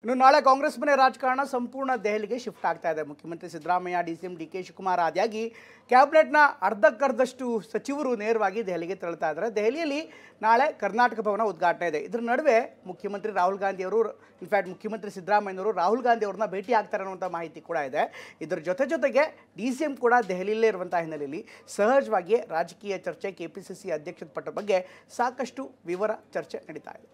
ಇನ್ನು ನಾಳೆ ಕಾಂಗ್ರೆಸ್ ಮನೆ ರಾಜಕಾರಣ ಸಂಪೂರ್ಣ ದೆಹಲಿಗೆ ಶಿಫ್ಟ್ ಆಗ್ತಾ ಇದೆ. ಮುಖ್ಯಮಂತ್ರಿ ಸಿದ್ದರಾಮಯ್ಯ, ಡಿಸಿಎಂ ಡಿ.ಕೆ. ಶಿವಕುಮಾರ್ ಆದಿಯಾಗಿ ಕ್ಯಾಬಿನೆಟ್ನ ಅರ್ಧಕ್ಕರ್ಧಷ್ಟು ಸಚಿವರು ನೇರವಾಗಿ ದೆಹಲಿಗೆ ತೆರಳುತ್ತಾ ಇದ್ದಾರೆ. ದೆಹಲಿಯಲ್ಲಿ ನಾಳೆ ಕರ್ನಾಟಕ ಭವನ ಉದ್ಘಾಟನೆ ಇದೆ. ಇದರ ನಡುವೆ ಮುಖ್ಯಮಂತ್ರಿ ರಾಹುಲ್ ಗಾಂಧಿ ಅವರು, ಇನ್ಫ್ಯಾಕ್ಟ್ ಮುಖ್ಯಮಂತ್ರಿ ಸಿದ್ದರಾಮಯ್ಯನವರು ರಾಹುಲ್ ಗಾಂಧಿ ಅವ್ರನ್ನ ಭೇಟಿ ಆಗ್ತಾರೆ ಅನ್ನುವಂಥ ಮಾಹಿತಿ ಕೂಡ ಇದೆ. ಇದರ ಜೊತೆಗೆ ಡಿ.ಸಿ.ಎಂ ಕೂಡ ದೆಹಲಿಯಲ್ಲೇ ಇರುವಂಥ ಹಿನ್ನೆಲೆಯಲ್ಲಿ ಸಹಜವಾಗಿಯೇ ರಾಜಕೀಯ ಚರ್ಚೆ, ಕೆಪಿಸಿಸಿ ಅಧ್ಯಕ್ಷದ ಪಟ್ಟ ಬಗ್ಗೆ ಸಾಕಷ್ಟು ವಿವರ ಚರ್ಚೆ ನಡೀತಾ ಇದೆ.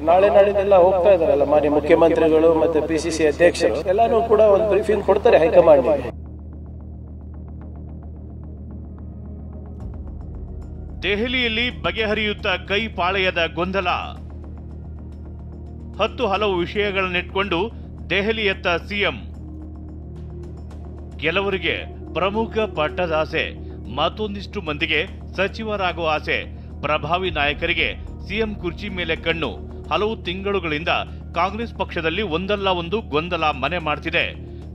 ನಾಳೆ ನಾಡಿದ್ದೆಲ್ಲ ಹೋಗ್ತಾ ಇದಾರಲ್ಲ ಮಾನ್ಯ ಮುಖ್ಯಮಂತ್ರಿಗಳು ಮತ್ತೆ ಪಿಸಿಸಿ ಅಧ್ಯಕ್ಷರು ಎಲ್ಲಾನು ಕೂಡ ಒಂದು ಬ್ರೀಫಿಂಗ್ ಕೊಡ್ತಾರೆ ಹೈಕಮಾಂಡ್. ದೆಹಲಿಯಲ್ಲಿ ಬಗೆಹರಿಯುತ್ತಾ ಕೈ ಪಾಳೆಯದ ಗೊಂದಲ. 10 ಹಲವು ವಿಷಯಗಳನ್ನಿಟ್ಕೊಂಡು ದೆಹಲಿಯತ್ತ ಸಿಎಂ. ಕೆಲವರಿಗೆ ಪ್ರಮುಖ ಪಟ್ಟದಾಸೆ, ಮತ್ತೊಂದಿಷ್ಟು ಮಂದಿಗೆ ಸಚಿವರಾಗುವ ಆಸೆ. ಪ್ರಭಾವಿ ನಾಯಕರಿಗೆ ಸಿಎಂ ಕುರ್ಚಿ ಮೇಲೆ ಕಣ್ಣು. ಹಲವು ತಿಂಗಳುಗಳಿಂದ ಕಾಂಗ್ರೆಸ್ ಪಕ್ಷದಲ್ಲಿ ಒಂದಲ್ಲ ಒಂದು ಗೊಂದಲ ಮನೆ ಮಾಡ್ತಿದೆ.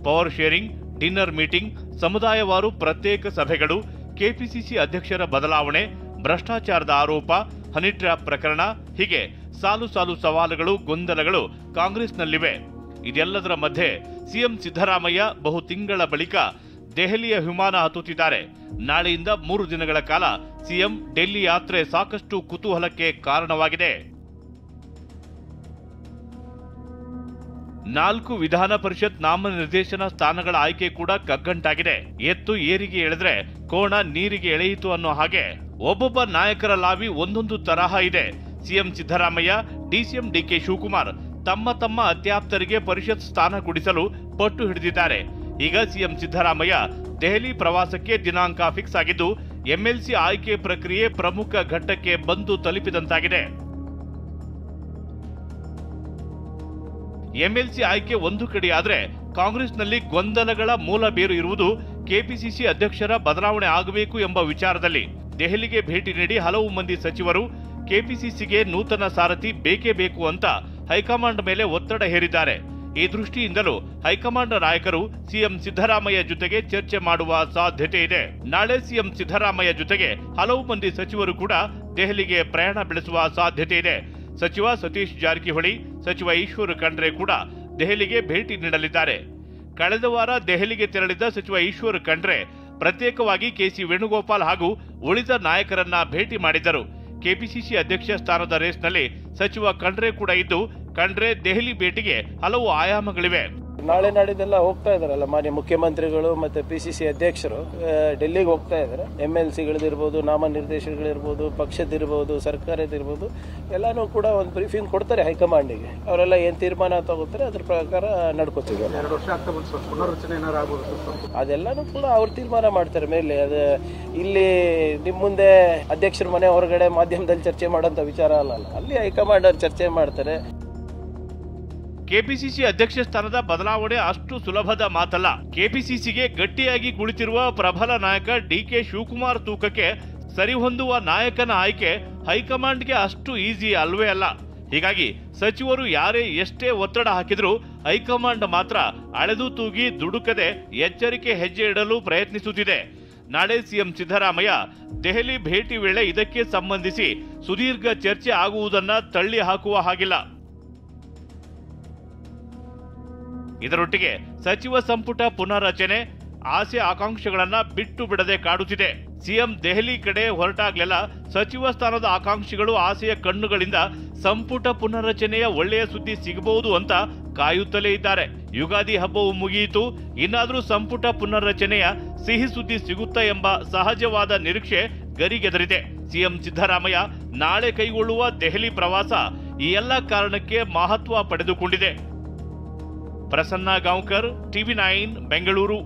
ಪವರ್ ಶೇರಿಂಗ್, ಡಿನ್ನರ್ ಮೀಟಿಂಗ್, ಸಮುದಾಯವಾರು ಪ್ರತ್ಯೇಕ ಸಭೆಗಳು, ಕೆಪಿಸಿಸಿ ಅಧ್ಯಕ್ಷರ ಬದಲಾವಣೆ, ಭ್ರಷ್ಟಾಚಾರದ ಆರೋಪ, ಹನಿ ಟ್ರ್ಯಾಪ್ ಪ್ರಕರಣ, ಹೀಗೆ ಸಾಲು ಸಾಲು ಸವಾಲುಗಳು, ಗೊಂದಲಗಳು ಕಾಂಗ್ರೆಸ್ನಲ್ಲಿವೆ. ಇದೆಲ್ಲದರ ಮಧ್ಯೆ ಸಿಎಂ ಸಿದ್ದರಾಮಯ್ಯ ಬಹು ತಿಂಗಳ ಬಳಿಕ ದೆಹಲಿಯ ವಿಮಾನ ಹತ್ತುತ್ತಿದ್ದಾರೆ. ನಾಳೆಯಿಂದ 3 ದಿನಗಳ ಕಾಲ ಸಿಎಂ ಡೆಲ್ಲಿ ಯಾತ್ರೆ ಸಾಕಷ್ಟು ಕುತೂಹಲಕ್ಕೆ ಕಾರಣವಾಗಿದೆ. 4 ವಿಧಾನ ಪರಿಷತ್ ನಾಮನಿರ್ದೇಶನ ಸ್ಥಾನಗಳ ಆಯ್ಕೆ ಕೂಡ ಕಗ್ಗಂಟಾಗಿದೆ. ಎತ್ತು ಏರಿಗೆ ಎಳೆದ್ರೆ ಕೋಣ ನೀರಿಗೆ ಎಳೆಯಿತು ಅನ್ನೋ ಹಾಗೆ ಒಬ್ಬೊಬ್ಬ ನಾಯಕರ ಲಾವಿ ಒಂದೊಂದು ತರಹ ಇದೆ. CM Siddaramaiah, DCM D K. ಶಿವಕುಮಾರ್ ತಮ್ಮ ಅತ್ಯಾಪ್ತರಿಗೆ ಪರಿಷತ್ ಸ್ಥಾನ ಕೊಡಿಸಲು ಪಟ್ಟು ಹಿಡಿದಿದ್ದಾರೆ. ಈಗ ಸಿಎಂ ಸಿದ್ದರಾಮಯ್ಯ ದೆಹಲಿ ಪ್ರವಾಸಕ್ಕೆ ದಿನಾಂಕ ಫಿಕ್ಸ್ ಆಗಿದ್ದು, ಎಂಎಲ್ಸಿ ಆಯ್ಕೆ ಪ್ರಕ್ರಿಯೆ ಪ್ರಮುಖ ಘಟ್ಟಕ್ಕೆ ಬಂದು ತಲುಪಿದಂತಾಗಿದೆ. ಎಂಎಲ್ಸಿ ಆಯ್ಕೆ ಒಂದು ಕಡೆಯಾದ್ರೆ ಕಾಂಗ್ರೆಸ್ನಲ್ಲಿ ಗೊಂದಲಗಳ ಮೂಲ ಬೇರು ಇರುವುದು ಕೆಪಿಸಿಸಿ ಅಧ್ಯಕ್ಷರ ಬದಲಾವಣೆ ಆಗಬೇಕು ಎಂಬ ವಿಚಾರದಲ್ಲಿ. ದೆಹಲಿಗೆ ಭೇಟಿ ನೀಡಿ ಹಲವು ಮಂದಿ ಸಚಿವರು ಕೆಪಿಸಿಸಿಗೆ ನೂತನ ಸಾರಥಿ ಬೇಕೇ ಬೇಕು ಅಂತ ಹೈಕಮಾಂಡ್ ಮೇಲೆ ಒತ್ತಡ ಹೇರಿದ್ದಾರೆ. ಈ ದೃಷ್ಟಿಯಿಂದಲೂ ಹೈಕಮಾಂಡ್ ನಾಯಕರು ಸಿಎಂ ಸಿದ್ದರಾಮಯ್ಯ ಜೊತೆಗೆ ಚರ್ಚೆ ಮಾಡುವ ಸಾಧ್ಯತೆ ಇದೆ. ನಾಳೆ ಸಿಎಂ ಸಿದ್ದರಾಮಯ್ಯ ಜೊತೆಗೆ ಹಲವು ಮಂದಿ ಸಚಿವರು ಕೂಡ ದೆಹಲಿಗೆ ಪ್ರಯಾಣ ಬೆಳೆಸುವ ಸಾಧ್ಯತೆ ಇದೆ. ಸಚಿವ ಸತೀಶ್ ಜಾರಕಿಹೊಳಿ, ಸಚಿವ ಈಶ್ವರ್ ಖಂಡ್ರೆ ಕೂಡ ದೆಹಲಿಗೆ ಭೇಟಿ ನೀಡಲಿದ್ದಾರೆ. ಕಳೆದ ವಾರ ದೆಹಲಿಗೆ ತೆರಳಿದ ಸಚಿವ ಈಶ್ವರ್ ಖಂಡ್ರೆ ಪ್ರತ್ಯೇಕವಾಗಿ ಕೆಸಿ ವೇಣುಗೋಪಾಲ್ ಹಾಗೂ ಉಳಿದ ನಾಯಕರನ್ನ ಭೇಟಿ ಮಾಡಿದರು. ಕೆಪಿಸಿಸಿ ಅಧ್ಯಕ್ಷ ಸ್ಥಾನದ ರೇಸ್ನಲ್ಲಿ ಸಚಿವ ಖಂಡ್ರೆ ಕೂಡ ಇದ್ದು, ಖಂಡ್ರೆ ದೆಹಲಿ ಭೇಟಿಗೆ ಹಲವು ಆಯಾಮಗಳಿವೆ. ನಾಳೆ ನಾಡಿದ್ದೆಲ್ಲ ಹೋಗ್ತಾ ಇದಾರಲ್ಲ ಮಾನ್ಯ ಮುಖ್ಯಮಂತ್ರಿಗಳು ಮತ್ತೆ ಪಿಸಿಸಿ ಅಧ್ಯಕ್ಷರು ಡೆಲ್ಲಿಗೆ ಹೋಗ್ತಾ ಇದ್ದಾರೆ. ಎಂಎಲ್ಸಿಗಳಿರ್ಬೋದು, ನಾಮನಿರ್ದೇಶನಗಳಿರ್ಬೋದು, ಪಕ್ಷದಿರ್ಬೋದು, ಸರ್ಕಾರದಿರ್ಬೋದು ಎಲ್ಲಾನು ಕೂಡ ಒಂದು ಬ್ರೀಫಿಂಗ್ ಕೊಡ್ತಾರೆ ಹೈಕಮಾಂಡಿಗೆ. ಅವರೆಲ್ಲ ಏನ್ ತೀರ್ಮಾನ ತಗೋತಾರೆ ಅದ್ರ ಪ್ರಕಾರ ನಡ್ಕೋತೀವಿ. 2 ವರ್ಷ ಆಗ್ತಾ ಬಂತು, ಪುನರ್ರಚನೆ ಏನಾರು ಆಗ್ಬೋದು ಅದೆಲ್ಲಾನು ಕೂಡ ಅವ್ರು ತೀರ್ಮಾನ ಮಾಡ್ತಾರೆ ಮೇಲೆ. ಅದು ಇಲ್ಲಿ ನಿಮ್ ಮುಂದೆ ಅಧ್ಯಕ್ಷರ ಮನೆ ಹೊರಗಡೆ ಮಾಧ್ಯಮದಲ್ಲಿ ಚರ್ಚೆ ಮಾಡೋಂಥ ವಿಚಾರ ಅಲ್ಲ. ಅಲ್ಲಿ ಹೈಕಮಾಂಡ್ ಅವ್ರು ಚರ್ಚೆ ಮಾಡ್ತಾರೆ. ಕೆಪಿಸಿಸಿ ಅಧ್ಯಕ್ಷ ಸ್ಥಾನದ ಬದಲಾವಣೆ ಅಷ್ಟು ಸುಲಭದ ಮಾತಲ್ಲ. ಕೆಪಿಸಿಸಿಗೆ ಗಟ್ಟಿಯಾಗಿ ಕುಳಿತಿರುವ ಪ್ರಬಲ ನಾಯಕ ಡಿ.ಕೆ. ಶಿವಕುಮಾರ್ ತೂಕಕ್ಕೆ ಸರಿಹೊಂದುವ ನಾಯಕನ ಆಯ್ಕೆ ಹೈಕಮಾಂಡ್ಗೆ ಅಷ್ಟು ಈಸಿ ಅಲ್ವೇ ಅಲ್ಲ. ಹೀಗಾಗಿ ಸಚಿವರು ಯಾರೇ ಎಷ್ಟೇ ಒತ್ತಡ ಹಾಕಿದ್ರೂ ಹೈಕಮಾಂಡ್ ಮಾತ್ರ ಅಳೆದು ತೂಗಿ ದುಡುಕದೆ ಎಚ್ಚರಿಕೆ ಹೆಜ್ಜೆ ಇಡಲು ಪ್ರಯತ್ನಿಸುತ್ತಿದೆ. ನಾಳೆ ಸಿಎಂ ಸಿದ್ದರಾಮಯ್ಯ ದೆಹಲಿ ಭೇಟಿ ವೇಳೆ ಇದಕ್ಕೆ ಸಂಬಂಧಿಸಿ ಸುದೀರ್ಘ ಚರ್ಚೆ ಆಗುವುದನ್ನ ತಳ್ಳಿ ಹಾಕುವ ಹಾಗಿಲ್ಲ. ಇದರೊಟ್ಟಿಗೆ ಸಚಿವ ಸಂಪುಟ ಪುನರ್ರಚನೆ ಆಸೆ ಆಕಾಂಕ್ಷೆಗಳನ್ನ ಬಿಟ್ಟು ಬಿಡದೆ ಕಾಡುತ್ತಿದೆ. ಸಿಎಂ ದೆಹಲಿ ಕಡೆ ಹೊರಟಾಗ್ಲೆಲ್ಲ ಸಚಿವ ಸ್ಥಾನದ ಆಕಾಂಕ್ಷಿಗಳು ಆಸೆಯ ಕಣ್ಣುಗಳಿಂದ ಸಂಪುಟ ಪುನರ್ರಚನೆಯ ಒಳ್ಳೆಯ ಸುದ್ದಿ ಸಿಗಬಹುದು ಅಂತ ಕಾಯುತ್ತಲೇ ಇದ್ದಾರೆ. ಯುಗಾದಿ ಹಬ್ಬವು ಮುಗಿಯಿತು, ಇನ್ನಾದ್ರೂ ಸಂಪುಟ ಪುನರ್ರಚನೆಯ ಸಿಹಿ ಸುದ್ದಿ ಸಿಗುತ್ತಾ ಎಂಬ ಸಹಜವಾದ ನಿರೀಕ್ಷೆ ಗರಿಗೆದರಿದೆ. ಸಿಎಂ ಸಿದ್ದರಾಮಯ್ಯ ನಾಳೆ ಕೈಗೊಳ್ಳುವ ದೆಹಲಿ ಪ್ರವಾಸ ಈ ಎಲ್ಲ ಕಾರಣಕ್ಕೆ ಮಹತ್ವ ಪಡೆದುಕೊಂಡಿದೆ. ಪ್ರಸನ್ನ ಗಾಂವ್ಕರ್, ಟಿವಿ9 ಬೆಂಗಳೂರು.